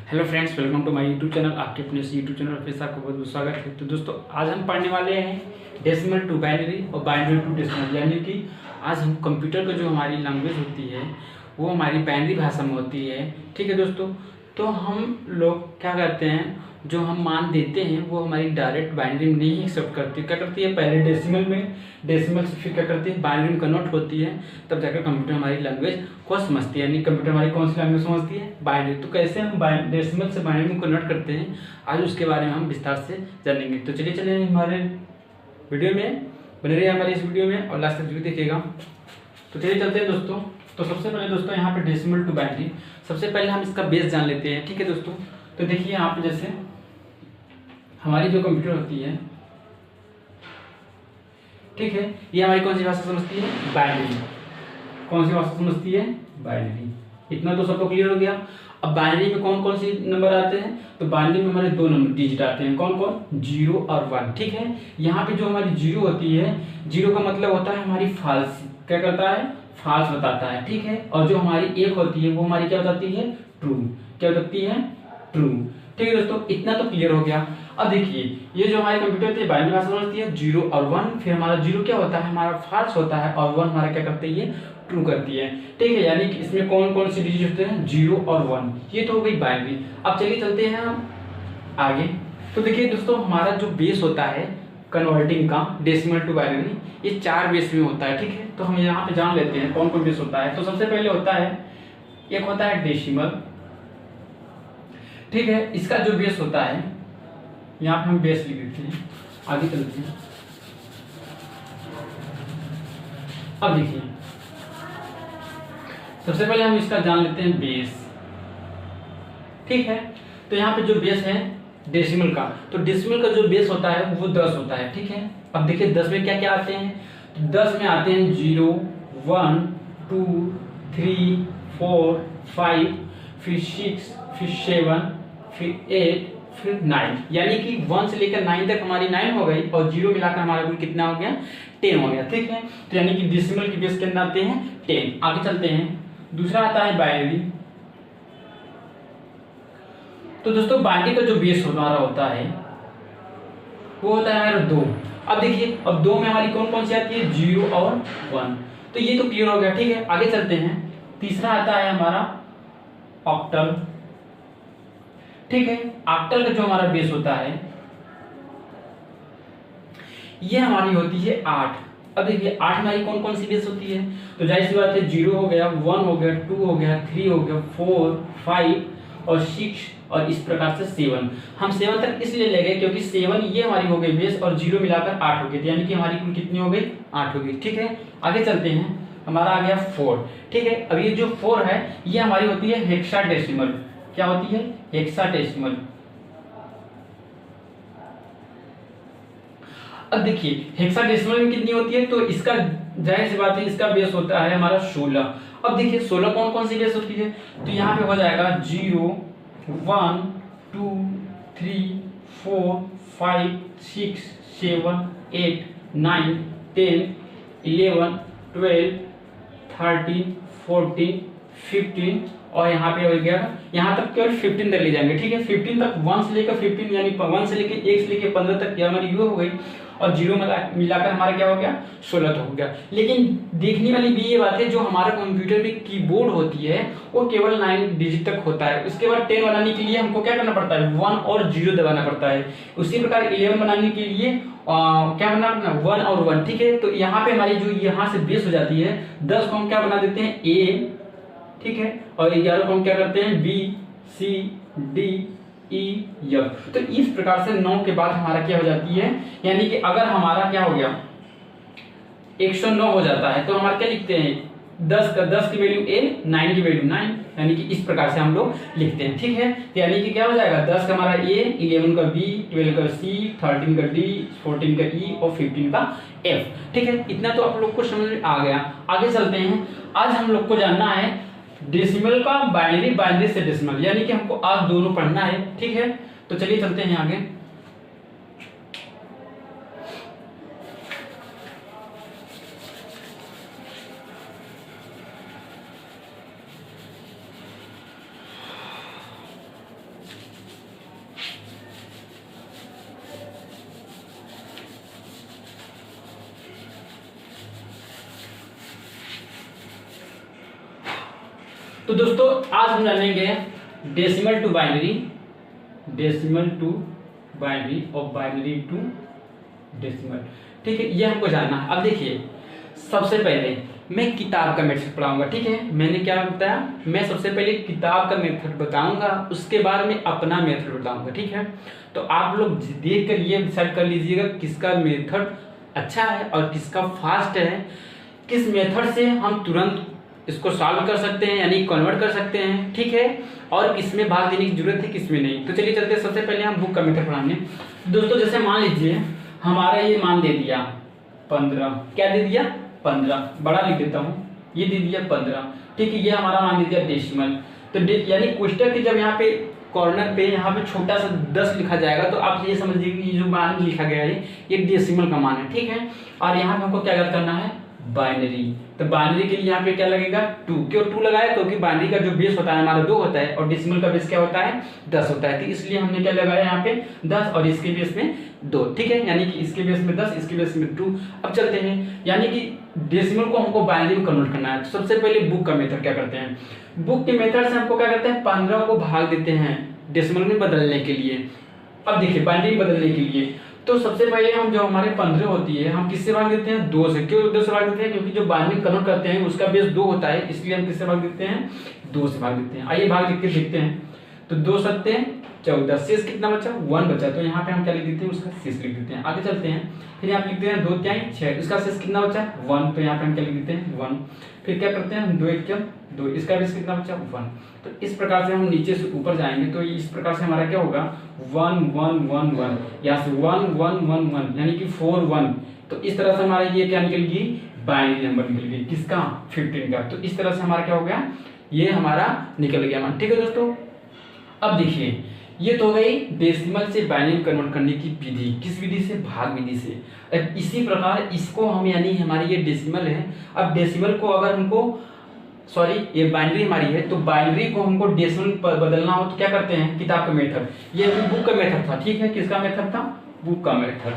Hello friends, welcome to my YouTube channel. आपके अपने इस यूट्यूब चैनल पर आपका बहुत बहुत स्वागत है। तो दोस्तों, आज हम पढ़ने वाले हैं डेसिमल टू बाइनरी और बाइनरी टू डेसिमल, यानी कि आज हम कंप्यूटर का जो हमारी लैंग्वेज होती है वो हमारी बाइनरी भाषा में होती है। ठीक है दोस्तों, तो हम लोग क्या करते हैं, जो हम मान देते हैं वो हमारी डायरेक्ट बाइनरी में नहीं एक्सेप्ट करती। क्या करती है, पहले डेसिमल में, डेसिमल से फिर क्या करती है, बाइनरी में कन्वर्ट होती है, तब जाकर कंप्यूटर हमारी लैंग्वेज को समझती है। यानी कंप्यूटर हमारी कौन सी लैंग्वेज समझती है, बाइनरी। तो कैसे हम डेसिमल से बाइनरी में कन्वर्ट करते हैं, आज उसके बारे में हम विस्तार से जानेंगे। तो चलिए हमारे वीडियो में बने रहिए, हमारे इस वीडियो में, और लास्ट तक वीडियो देखिएगा। तो चलिए चलते हैं दोस्तों। तो सबसे पहले दोस्तों यहाँ पे डेसिमल टू बाइनरी, सबसे पहले हम इसका बेस जान लेते हैं। ठीक है दोस्तों, तो देखिए यहाँ पे जैसे हमारी जो कंप्यूटर होती है, ठीक है, ये हमारी कौन सी भाषा समझती है, बाइनरी। कौन सी भाषा समझती है, बाइनरी। इतना तो सबको क्लियर हो गया। अब बाइनरी में कौन कौन सी नंबर आते हैं, तो बाइनरी में हमारे दो नंबर डिजिट आते हैं। कौन कौन, 0 और 1। ठीक है, यहाँ पे जो हमारी 0 होती है, 0 का मतलब होता है हमारी फॉल्स। क्या करता है, फॉल्स बताता है। ठीक है, और जो हमारी 1 होती है वो हमारी क्या बताती है, ट्रू। क्या बताती है, ट्रू। ठीक है दोस्तों, इतना तो क्लियर हो गया। अब देखिए, ये जो हमारी कंप्यूटर होती है बाइनरी भाषा समझती है 0 और 1। फिर हमारा 0 क्या होता है, हमारा फॉल्स होता है, और 1 हमारा क्या करती है, ट्रू करती है। ठीक है, यानी कि इसमें कौन कौन सी डिजिट होते हैं, 0 और 1। ये तो हो गई बाइनरी। अब चलिए चलते हैं हम आगे। तो देखिए दोस्तों, हमारा जो बेस होता है कन्वर्टिंग का डेसिमल टू बाइनरी, ये 4 बेस में होता है। ठीक है, तो हम यहाँ पे जान लेते हैं कौन कौन बेस होता है। तो सबसे पहले होता है, एक होता है डेसिमल। ठीक है, इसका जो बेस होता है, यहाँ पे हम बेस लिख देते हैं। आगे चलते हैं। अब देखिए, सबसे पहले हम इसका जान लेते हैं बेस। ठीक है, तो यहाँ पे जो बेस है डेसिमल का, तो डेसिमल का जो बेस होता है वो 10 होता है। ठीक है, अब देखिए 10 में क्या क्या आते हैं, तो 10 में आते हैं 0, 1, 2, 3, 4, 5, फिर 6, फिर 7, फिर 8, फिर 9। यानी कि 1 से लेकर 9 तक हमारी 9 हो गई, और 0 मिलाकर हमारा कुल कितना हो गया, 10 हो गया। ठीक है, तो यानी कि डेसिमल की बेस कितना आते हैं, 10। आगे चलते हैं, दूसरा आता है बाइनरी। तो दोस्तों, बाइनरी का जो बेस हमारा होता है वो होता है हमारा 2। अब देखिए, अब 2 में हमारी कौन कौन सी आती है, 0 और 1। तो ये तो क्लियर हो गया। ठीक है, आगे चलते हैं। तीसरा आता है हमारा ऑक्टल। ठीक है, ऑक्टल का जो हमारा बेस होता है ये हमारी होती है 8। अब देखिए 8 में हमारी कौन कौन सी बेस होती है, तो जाहिर सी बात है 0 हो गया, 1 हो गया, 2 हो गया, 3 हो गया, 4, 5 और 6, और इस प्रकार से 7। हम 7 तक इसलिए ले गए क्योंकि 7 ये हमारी हो गई बेस, और 0 मिलाकर 8 हो गई, यानी कि हमारी कुल कितनी हो गई, 8 हो गई। ठीक है, आगे चलते हैं। हमारा आ गया 4। ठीक है, अब ये जो 4 है ये हमारी होती है हेक्साडेसिमल। क्या होती है, हेक्साडेसिमल। अब देखिए हेक्साडेसिमल में कितनी होती है, तो इसका जाहिर सी बात है इसका बेस होता है हमारा 16। अब देखिए 16 कौन कौन सी बेस होती है, तो यहाँ पे हो जाएगा 0, 1, 2, 3, 4, 5, 6, 7, 8, 9, 10, 11, 12, 13, 14, 15, और यहाँ पे हो गया, यहाँ तक केवल 15 तक ले जाएंगे। ठीक है, 15 तक, 1 से लेकर 15, यानी 1 से लेकर 1 से लेकर 15 तक ये हमारी हो गई, और 0 मिलाकर हमारा क्या हो गया, 16 तो हो गया। लेकिन देखने वाली भी ये बात है, जो हमारा कंप्यूटर में कीबोर्ड होती है वो केवल 9 डिजिट तक होता है। उसके बाद 10 बनाने के लिए हमको क्या करना पड़ता है, 1 और 0 दबाना पड़ता है। उसी प्रकार 11 बनाने के लिए क्या बनाना पड़ता है, 1 और 1। ठीक है, तो यहाँ पे हमारी जो यहाँ से बेस हो जाती है 10 को हम क्या बना देते हैं, A। ठीक है, और 11 को हम क्या करते हैं, B, C, D, E, F। तो इस प्रकार से 9 के बाद हमारा क्या हो जाती है, यानी कि अगर हमारा क्या हो गया 109 हो जाता है, तो हमारा क्या लिखते हैं, 10 की वैल्यू A, 9 की वैल्यू 9, यानी कि इस प्रकार से हम लोग लिखते हैं। ठीक है, तो यानी कि क्या हो जाएगा, 10 का हमारा A, 11 का B, 12 का C, 13 का D, 14 का E और 15 का F। ठीक है, इतना तो आप लोग को समझ में आ गया। आगे चलते हैं। आज हम लोग को जानना है डेसिमल का बाइनरी, बाइनरी से डेसिमल, यानी कि हमको आज दोनों पढ़ना है। ठीक है, तो चलिए चलते हैं आगे। तो दोस्तों आज हम जानेंगे decimal to binary, decimal to binary और बाइनरी टू डेसिमल। ठीक है, ये हमको जानना है। अब देखिए, सबसे पहले मैं किताब का मेथड पढ़ाऊंगा। ठीक है, मैंने क्या बताया, मैं सबसे पहले किताब का मेथड बताऊंगा, उसके बाद में अपना मेथड बताऊंगा। ठीक है, तो आप लोग देख कर ये डिसाइड कर लीजिएगा किसका मेथड अच्छा है और किसका फास्ट है, किस मेथड से हम तुरंत इसको सॉल्व कर सकते हैं यानी कन्वर्ट कर सकते हैं। ठीक है, और किसमें भाग देने की जरूरत है किसमें नहीं। तो चलिए चलते हैं, सबसे पहले हम बुक का मेथड पढ़ाने। दोस्तों जैसे मान लीजिए हमारा ये मान दे दिया 15, क्या दे दिया 15, बड़ा लिख देता हूँ, ये दे दिया 15। ठीक है, ये हमारा मान दे दिया डेसिमल। तो यानी क्वेश्चन के जब यहाँ पे कॉर्नर पे यहाँ पे छोटा सा 10 लिखा जाएगा तो आप ये समझिए कि ये जो मान लिखा गया है ये डेसिमल का मान है। ठीक है, और यहाँ पे हमको क्या करना है, बाइनरी। तो बाइनरी के लिए यहाँ पे क्या लगेगा 2, क्यों 2 लगाया, क्योंकि बाइनरी का जो बेस होता है हमारा 2 होता है और डेसिमल का बेस क्या होता है 10 होता है। तो इसलिए हमने क्या लगाया यहाँ पे 10 और इसके बेस में 2। ठीक है, यानी कि इसके बेस में 10, इसके बेस में 2। अब चलते हैं, यानी कि डेसिमल को हमको बाइनरी में कन्वर्ट करना है। तो सबसे पहले बुक का मेथड क्या करते हैं, बुक के मेथड से हमको क्या करते हैं 15 को भाग देते हैं डेसिमल में बदलने के लिए। अब देखिए बाइनरी में बदलने के लिए तो सबसे पहले हम जो हमारे 15 होती है हम किससे भाग देते हैं 2 से। क्यों 2 से भाग देते हैं, क्योंकि जो बाइनरी कन्वर्ट करते हैं उसका बेस 2 होता है, इसलिए हम किससे भाग देते हैं 2 से भाग देते हैं। आइए भाग लिख के देखते हैं। तो 2 सत्ते 14, शेष कितना बचा 1 बचा। तो यहाँ पे हम क्या लिख देते हैं, उसका शेष लिख देते हैं। आगे चलते हैं, फिर यहाँ पे लिखते हैं 2 तिहाई 6, इसका शेष कितना बचा 1। तो यहाँ पे हम क्या लिख देते हैं 1। फिर क्या करते हैं 2 1 2, इसका बेस कितना बचा 1। तो इस प्रकार से हम नीचे से ऊपर जाएंगे तो इस प्रकार से हमारा क्या होगा 1 1 1 1, यहाँ से 1 1 1 1 यानी कि 4 1। तो इस तरह से हमारा ये क्या निकल गई बाइनरी नंबर निकल गई किसका 15 का। तो इस तरह से हमारा क्या हो गया, ये हमारा निकल गया मान। ठीक है दोस्तों, अब देखिए ये तो हो गई डेसिमल से बाइनरी कन्वर्ट करने की विधि, किस विधि से, भाग विधि से। अब इसी प्रकार इसको हम यानी हमारी ये डेसिमल है, अब डेसिमल को अगर हमको सॉरी ये बाइनरी हमारी है तो बाइनरी को हमको डेसिमल पर बदलना हो तो क्या करते हैं किताब का मेथड, ये बुक का मेथड था। ठीक है, किसका मेथड था, बुक का मेथड।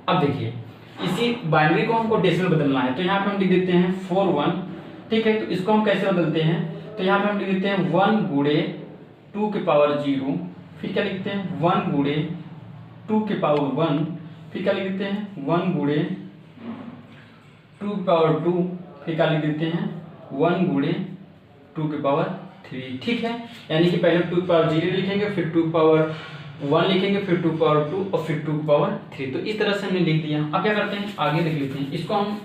अब देखिए इसी बाइनरी को हमको डेसिमल बदलना है तो यहाँ पे हम लिख देते हैं 4 1। ठीक है, तो इसको हम कैसे बदलते हैं, तो यहाँ पे हम लिख देते हैं 1 गुणे 2 के पावर 0, फिर क्या लिखते हैं 1 गुणे 2 के पावर 1, फिर क्या लिख देते हैं 1 गुणे 2 के पावर 2, फिर क्या लिख देते हैं 1 गुणे 2 के पावर 3। ठीक है, यानी कि पहले 2 के पावर 0 लिखेंगे, फिर 2 के पावर 1 लिखेंगे, फिर 2 के पावर 2 और फिर 2 के पावर 3। तो इस तरह से हमने लिख दिया। अब क्या करते हैं आगे लिख लेते हैं, इसको हम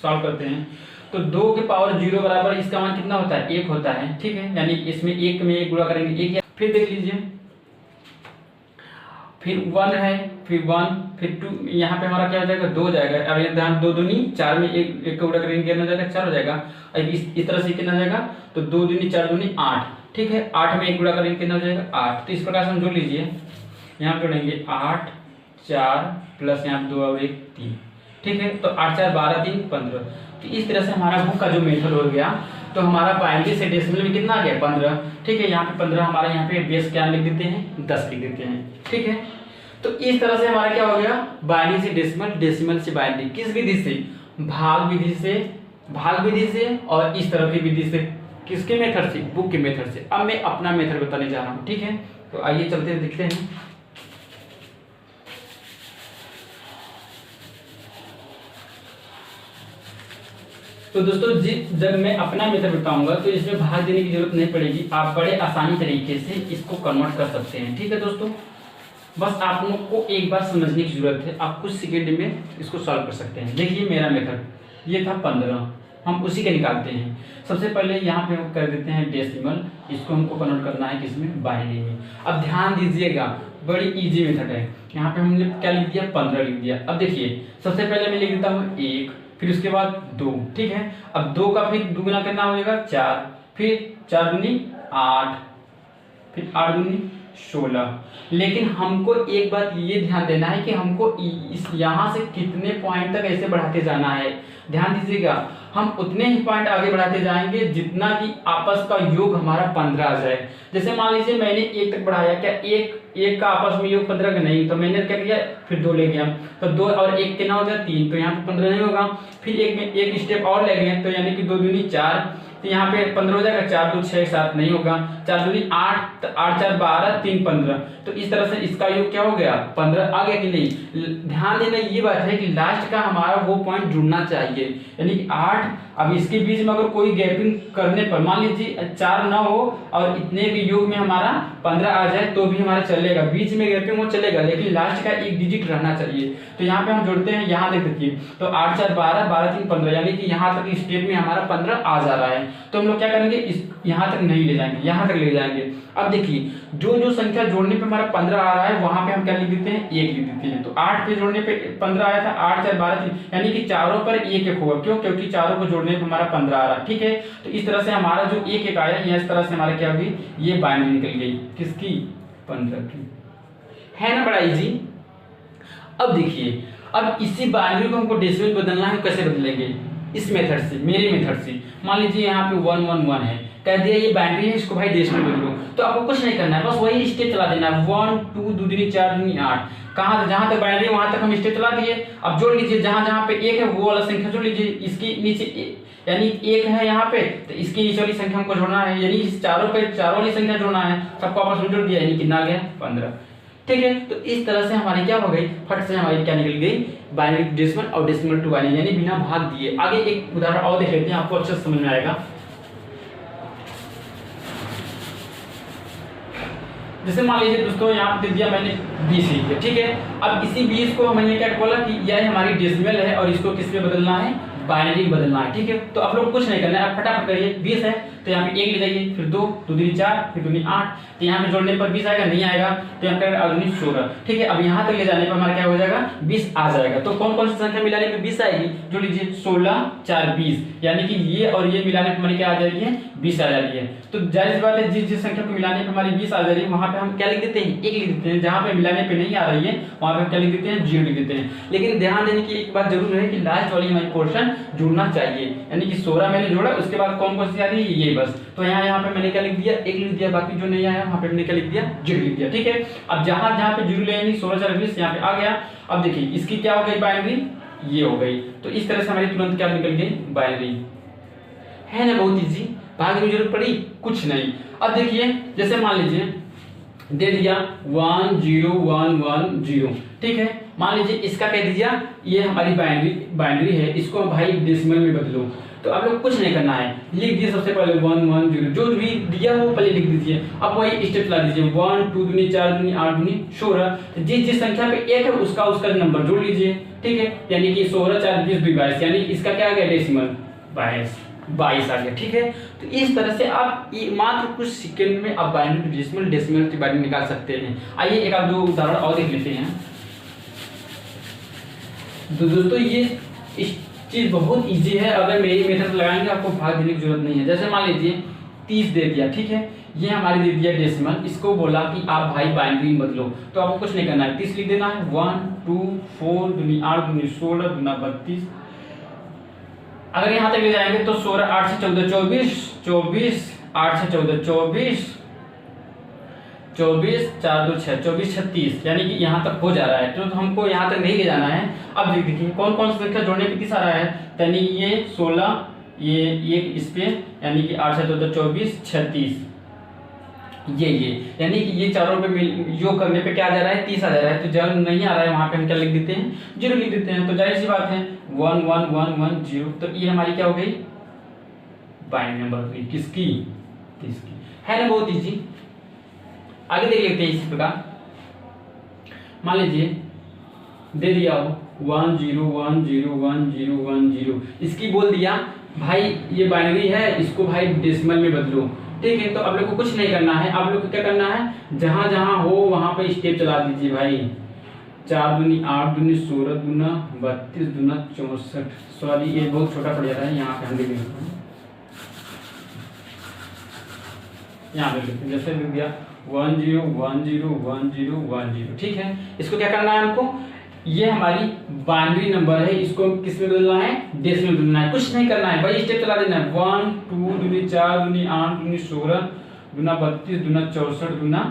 सॉल्व करते हैं। तो 2 के पावर 0 बराबर इसका मान कितना होता है 1 होता है। ठीक है, यानी इसमें 1 में 1 गुणा करेंगे 1। फिर देख लीजिए, फिर 1 है, फिर 1, फिर 2, यहाँ पे हमारा क्या हो जाएगा 2 हो जाएगा। अब ये ध्यान 2 दूनी 4 में 1 का गुणा करेंगे कितना जाएगा 4 हो जाएगा। अब इस तरह से कितना जाएगा, तो 2 दूनी 4 दूनी 8। ठीक है, 8 में 1 गुणा करेंगे कितना हो जाएगा 8। तो इस प्रकार से हम जोड़ लीजिए, यहाँ पे जोड़ेंगे 8 4 प्लस यहाँ 2 और 1 3। ठीक है, तो 8 4 12 3 15। तो इस तरह से हमारा बुक का जो मेथड हो गया। तो हमारा बाइनरी से डेसिमल में कितना आ गया 15। ठीक है, यहाँ पे 15 हमारा यहाँ पे बेस क्या लिख देते हैं 10 लिख देते हैं। ठीक है, तो इस तरह से हमारा क्या हो गया बाइनरी से डेसिमल, डेसिमल से बाइनरी, किस विधि से, भाग विधि से, भाग विधि से और इस तरह की विधि से, किसके मेथड से, बुक के मेथड से। अब मैं अपना मेथड बताने जा रहा हूँ। ठीक है, तो आइए चलते देखते हैं। तो दोस्तों जब मैं अपना मेथड बताऊंगा तो इसमें भाग देने की जरूरत नहीं पड़ेगी, आप बड़े आसानी तरीके से इसको कन्वर्ट कर सकते हैं। ठीक है दोस्तों, बस आप लोग को एक बार समझने की जरूरत है, आप कुछ सेकेंड में इसको सॉल्व कर सकते हैं। देखिए मेरा मेथड ये था 15, हम उसी के निकालते हैं। सबसे पहले यहाँ पे हम कर देते हैं डेसिमल, इसको हमको कन्वर्ट करना है किसमें, बाइनरी में। अब ध्यान दीजिएगा बड़ी इजी मेथड है। यहाँ पे हमने क्या लिख दिया 15 लिख दिया। अब देखिए सबसे पहले मैं लिख देता हूँ 1, फिर उसके बाद 2। ठीक है, अब 2 का फिर दुगुना करना हो जाएगा 4, फिर 4 दूनी 8, फिर 8 दूनी 16। लेकिन हमको एक बात ये ध्यान देना है कि हमको इस यहाँ से कितने पॉइंट तक ऐसे बढ़ाते जाना है। ध्यान दीजिएगा, हम उतने ही पॉइंट आगे बढ़ाते जाएंगे जितना कि आपस का योग हमारा 15 आ जाए। जैसे मान लीजिए मैंने 1 तक बढ़ाया, क्या एक का आपस में योग 15 का नहीं, तो मैंने क्या किया फिर 2 ले गया, तो 2 और 1 कितना हो गया 3, तो यहाँ पे 15 नहीं होगा। फिर एक में एक स्टेप और ले गए, तो यानी कि 2 दूनी 4, तो यहाँ पे 15 हो जाएगा, 4 2 6 7 नहीं होगा, 4 दूनी 8, 8 4 12, 3 15। तो इस तरह से इसका योग क्या हो गया 15 आ गया कि नहीं। ध्यान देना ये बात है कि लास्ट का हमारा वो पॉइंट जुड़ना चाहिए, यानी कि 8। अब इसके बीच में अगर कोई गैपिंग करने पर मान लीजिए 4 ना हो और इतने भी योग में हमारा 15 आ जाए तो भी हमारा चलेगा, बीच में गैपिंग हो चलेगा, लेकिन लास्ट का एक डिजिट रहना चाहिए। तो यहाँ पे हम जोड़ते हैं, यहाँ देख देखिए, तो 8 4 12, 12 3 15, यानी कि यहाँ तक स्टेप में हमारा 15 आ जा रहा है। तो हम लोग क्या करेंगे, इस यहाँ तक नहीं ले जाएंगे, यहाँ तक ले जाएंगे। अब देखिए जो जो संख्या जोड़ने पे हमारा 15 आ रहा है वहां पे हम क्या लिख देते हैं, 1 लिख देते हैं। तो 8 पे जोड़ने पे 15 आया था, 8 4 12 3, यानी कि चारों पर 1 1 होगा। क्यों, क्योंकि चारों को जोड़ने पे हमारा 15 आ रहा है, ठीक है। तो इस तरह से हमारा जो 1 1 आया, इस तरह से हमारा क्या होगी, ये बाइनरी निकल गई, किसकी, 15 की, है ना बड़ा इजी। अब देखिए, अब इसी बाइनरी को हमको डेसिमल बदलना है, कैसे बदलेंगे, इस मेथड से, मेरे मेथड से। मान लीजिए यहाँ पे 1 1 1 है, कह दिया ये बाइनरी है, इसको भाई डेसिमल बदलो। तो आपको कुछ नहीं करना है, बस वही स्टेप चला देना है, 1 2 2 दूनी 4 दूनी 8। कहाँ, जहां तक बाइनरी वहां तक हम स्टेप चला दिए। अब जोड़ लीजिए, जहां जहां पे 1 है वो वाला संख्या जोड़ लीजिए, इसके नीचे यानी 1 है यहाँ पे, तो इसके नीचे वाली संख्या हमको जोड़ना है, यानी इस चारों पे चारों वाली संख्या जोड़ना है। सबको आपस में जोड़ दिया, यानी कितना आ गया, 15, ठीक है। तो इस तरह से हमारी क्या हो गई, फट से हमारी क्या निकल गई, बाइनरी टू डेसिमल और डेसिमल टू बाइनरी, यानी बिना भाग दिए। आगे एक उदाहरण और देख लेते हैं, आपको अच्छे से समझ में आएगा। जैसे मान लीजिए दोस्तों, यहाँ पे दे दिया मैंने 20 लिख दिया, ठीक है। अब इसी 20 को हमने क्या बोला कि यह हमारी डेसिमल है और इसको किस में बदलना है, बाइनरी बदलना है, ठीक है। तो आप लोग कुछ नहीं करना है, आप फटाफट करिए। 20 है तो यहाँ पे 1 ले जाइए, फिर 2 2 दूनी 4, फिर दूनी 8। तो यहाँ पे जोड़ने पर 20 आएगा, नहीं आएगा तो यहाँ पे 16, ठीक है। अब यहाँ तक ले जाने पर हमारा क्या हो जाएगा, 20 आ जाएगा। तो कौन कौन सी संख्या मिलाने पे 20 आएगी, जो लीजिए 16 4 20, यानी कि ये और ये मिलाने पर हमारी क्या आ जाएगी, 20 आ जाती है। तो जाहिर सी बात है, जिस जिस संख्या को मिलाने पर हमारी 20 आ जा रही है वहां पे हम क्या लिख देते हैं, 1 लिख देते हैं। जहां पे मिलाने पे नहीं आ रही है वहां पे हम क्या लिख देते हैं, 0 लिख देते हैं। लेकिन ध्यान देने की एक बात जरूर है कि लास्ट वाली हमारी पोर्शन जुड़ना चाहिए, यानी कि 16 मैंने जोड़ा, उसके बाद कौन कौन सी आ रही है, ये बस। तो यहाँ पे मैंने क्या लिख दिया, 1 लिख दिया, बाकी जो नहीं आया वहां पे मैंने क्या लिख दिया, 0 लिख दिया, ठीक है। अब जहां जहां पे 0 ले आएंगे, 16 4 20 यहाँ पे आ गया। अब देखिए इसकी क्या हो गई, बाइनरी ये हो गई। तो इस तरह से हमारी तुरंत क्या निकल गई, बाइनरी, है ना, बहुत इजी। भागने की जरूरत पड़ी कुछ नहीं। अब देखिए, जैसे मान लीजिए दे दिया 1 0 1 1 0, ठीक है। मान लीजिए इसका कह दीजिए ये हमारी बाइनरी है, इसको भाई डेसिमल में बदलो। तो आप लोग कुछ नहीं करना है, लिख दिए सबसे पहले 1 1 0, जो भी दिया हो पहले लिख दीजिए। अब वही स्टेप चला दीजिए, 1 2 दूनी 4 दूनी 8 दूनी 16। तो जिस जिस संख्या पे 1 है उसका उसका नंबर जोड़ लीजिए, ठीक है। यानी कि 16 4 20 2 22, यानी इसका क्या आ गया, डेसिमल 22 आ गया, ठीक है। तो इस तरह से आप मात्र कुछ सेकंड में आप बाइनरी डेसिमल की बाइनरी निकाल सकते हैं। आइए एक आध दो उदाहरण और देख लेते हैं। तो दोस्तों ये चीज बहुत इजी है, अगर मेरी मेथड लगाएंगे आपको भाग देने की जरूरत नहीं है। जैसे मान लीजिए 30 दे दिया, ठीक है, ये हमारी दे दिया डेसिमल, इसको बोला कि आप भाई बाइनरी में बदलो। तो आपको कुछ नहीं करना है, 30 लिख देना है, 1 2 4 दूनी 8 दूनी 16 दूना 32। अगर यहाँ तक ले जाएंगे तो 16 8 से 14 24 24 8 से 14 24 24 4 2 6 24 36, यानी कि यहाँ तक हो जा रहा है। तो हमको यहाँ तक नहीं ले जाना है। अब देखिए कौन कौन सी संख्या जोड़ने पे 30 आ रहा है, यानी ये 16, ये इस पे, यानी कि 8 से 14 24 36, ये यानी कि ये चारों पे योग करने पे क्या आ जा रहा है, 30 आ जा रहा है। तो जब नहीं आ रहा है वहां पे हम क्या लिख देते हैं, 0 लिख देते हैं। तो जाहिर सी बात है 1 1 1 1 0, तो ये हमारी क्या हो गई, बाइनरी नंबर किसकी, 30 की, है ना, बहुत इजी। आगे देख लेते हैं इसी प्रकार। मान लीजिए दे दिया हो 1 0 1 0 1 0 1 0, इसकी बोल दिया भाई ये बाइनरी है, इसको भाई डेसिमल में बदलो, ठीक है। तो आप लोग को कुछ नहीं करना है, आप लोग को क्या करना है, जहां जहां हो वहां पे स्टेप चला दीजिए भाई। 4 दूनी 8 दूनी 16 दूना 32 दूना 64, सॉरी ये बहुत छोटा पड़ जाता है, यहाँ पे हम लिख देते हैं, यहाँ पे लिखते हैं। जैसे लिख दिया 1 0 1 0 1 0 1 0, ठीक है। इसको क्या करना है हमको, ये हमारी बाइनरी नंबर है, इसको किस में बदलना है, डेसिमल में बदलना है। कुछ नहीं करना है भाई, स्टेप चला देना है। 1 2 दूनी 4 दूनी 8 दूनी 16 दूना 32 दूना 64 दूना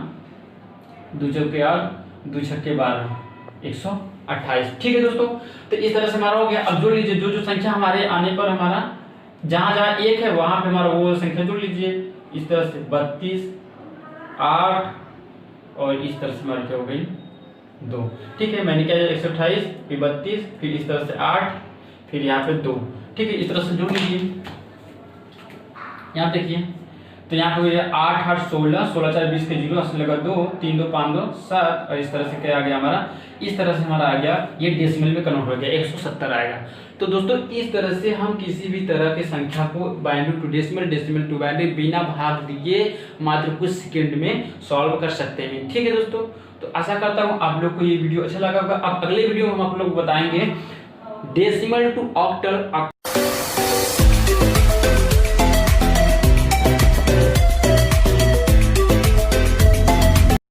2 चौके 8 2 छक्के 12 128, ठीक है दोस्तों। तो इस तरह से हमारा हो गया। अब जोड़ लीजिए, जो जो संख्या हमारे आने पर हमारा जहां जहां 1 है वहां पे हमारा वो संख्या जोड़ लीजिए। इस तरह से 32, 8 और इस तरह से हमारी क्या हो गई 2। ठीक है, मैंने क्या 128 फिर 32 फिर इस तरह से 8 फिर यहाँ पे 2। ठीक है, इस तरह से जोड़ लीजिए। यहाँ देखिए तो यहाँ पे हो गया 8 8 16, 16 4 20 के 0, 80 लगा 2, 3 2 5 2 7 और इस तरह से क्या आ गया हमारा, इस तरह से हमारा आ गया ये डेसिमल में कन्वर्ट हो गया 170 आएगा। तो दोस्तों इस तरह से हम किसी भी तरह की संख्या को binary to decimal, decimal to binary बिना भाग दिए मात्र कुछ सेकंड में सॉल्व कर सकते हैं। ठीक है दोस्तों, तो आशा करता हूँ आप लोग को ये वीडियो अच्छा लगा होगा। अब अगले वीडियो में हम आप लोग को बताएंगे डेसिमल टू ऑक्टल